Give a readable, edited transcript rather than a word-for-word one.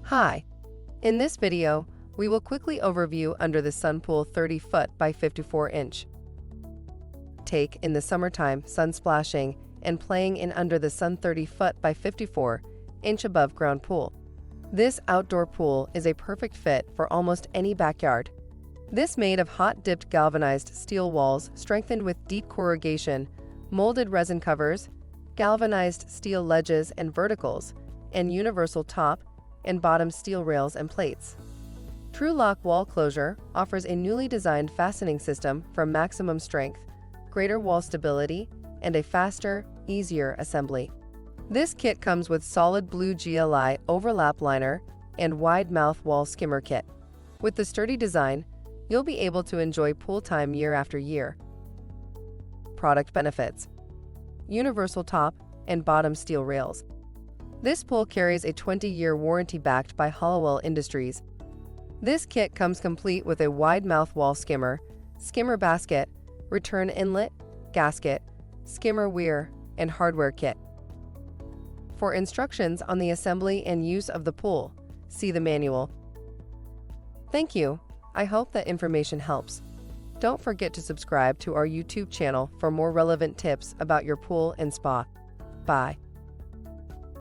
Hi! In this video, we will quickly overview under the sun pool 30 foot by 54 inch. Take in the summertime sun splashing and playing in under the sun 30 foot by 54 inch above ground pool. This outdoor pool is a perfect fit for almost any backyard. This made of hot dipped galvanized steel walls strengthened with deep corrugation, molded resin covers, galvanized steel ledges and verticals, and universal top and bottom steel rails and plates. Tru-Lock wall closure offers a newly designed fastening system for maximum strength, greater wall stability, and a faster, easier assembly. This kit comes with solid blue GLI overlap liner and wide mouth wall skimmer kit. With the sturdy design, you'll be able to enjoy pool time year after year. Product benefits: universal top and bottom steel rails. This pool carries a 20-year warranty backed by Hollowell Industries. This kit comes complete with a wide mouth wall skimmer, skimmer basket, return inlet, gasket, skimmer weir, and hardware kit. For instructions on the assembly and use of the pool, see the manual. Thank you. I hope that information helps. Don't forget to subscribe to our YouTube channel for more relevant tips about your pool and spa. Bye.